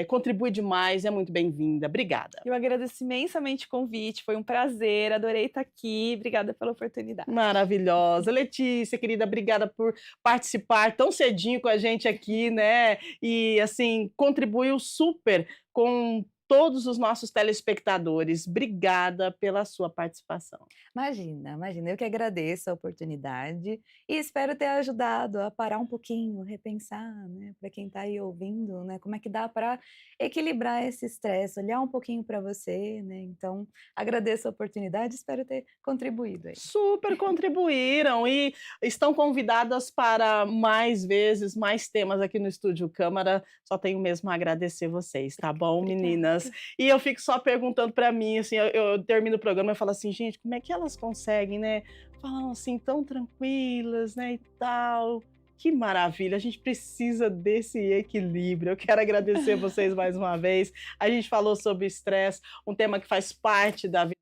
contribui demais, é muito bem-vinda. Obrigada. Eu agradeço imensamente o convite, foi um prazer, adorei estar aqui, obrigada pela oportunidade. Maravilhosa. Letícia, querida, obrigada por participar tão cedinho com a gente aqui, né? E, assim, contribuiu super com todos os nossos telespectadores. Obrigada pela sua participação. Imagina, eu que agradeço a oportunidade e espero ter ajudado a parar um pouquinho, repensar, né, para quem está aí ouvindo, né, como é que dá para equilibrar esse estresse, olhar um pouquinho para você, né, então agradeço a oportunidade, espero ter contribuído aí. Super contribuíram e estão convidadas para mais vezes, mais temas aqui no Estúdio Câmara. Só tenho mesmo a agradecer vocês, tá bom, Obrigada. meninas? E eu fico só perguntando para mim, assim, eu termino o programa e falo assim, gente, como é que elas conseguem, né? Falam assim, tão tranquilas, né, e tal. Que maravilha, a gente precisa desse equilíbrio. Eu quero agradecer vocês mais uma vez. A gente falou sobre estresse, um tema que faz parte da vida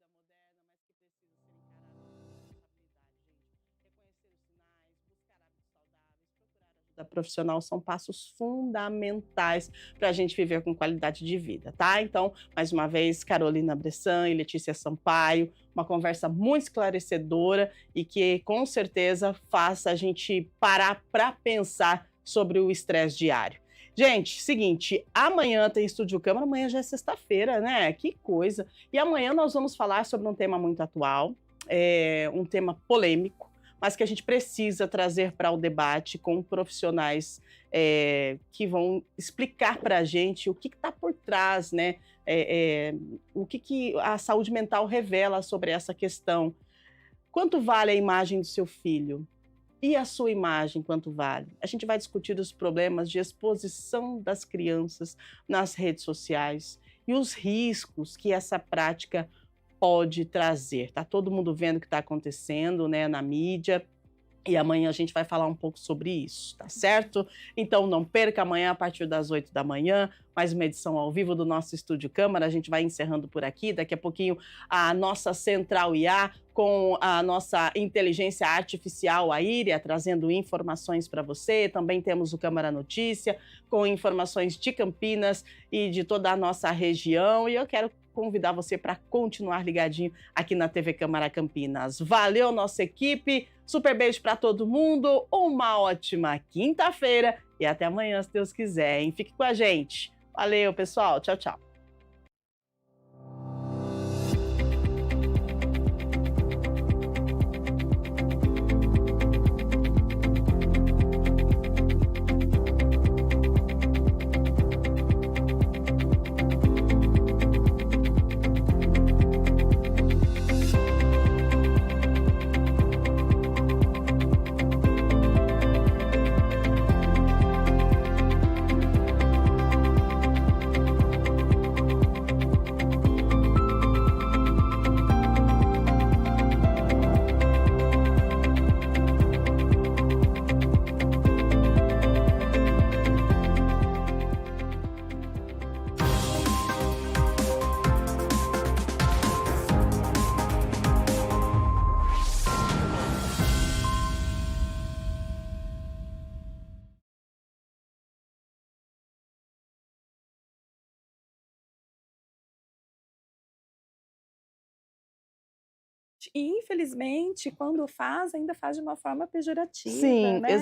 profissional são passos fundamentais para a gente viver com qualidade de vida, tá? Então, mais uma vez, Carolina Bressan e Letícia Sampaio, uma conversa muito esclarecedora e que com certeza faça a gente parar para pensar sobre o estresse diário. Gente, seguinte, amanhã tem Estúdio Câmara, amanhã já é sexta-feira, né? Que coisa! E amanhã nós vamos falar sobre um tema muito atual, um tema polêmico, mas que a gente precisa trazer para o debate com profissionais que vão explicar para a gente o que está por trás, né? O que a saúde mental revela sobre essa questão. Quanto vale a imagem do seu filho? E a sua imagem, quanto vale? A gente vai discutir os problemas de exposição das crianças nas redes sociais e os riscos que essa prática pode trazer. Tá todo mundo vendo o que está acontecendo, né, na mídia. E amanhã a gente vai falar um pouco sobre isso, tá certo? Então não perca amanhã a partir das 8 da manhã, mais uma edição ao vivo do nosso Estúdio Câmara. A gente vai encerrando por aqui, daqui a pouquinho a nossa Central IA com a nossa inteligência artificial, a Íria, trazendo informações para você. Também temos o Câmara Notícia, com informações de Campinas e de toda a nossa região. E eu quero convidar você para continuar ligadinho aqui na TV Câmara Campinas. Valeu, nossa equipe, super beijo para todo mundo, uma ótima quinta-feira e até amanhã, se Deus quiser, hein? Fique com a gente. Valeu, pessoal. Tchau, tchau. E, infelizmente, quando faz, ainda faz de uma forma pejorativa, Sim, né?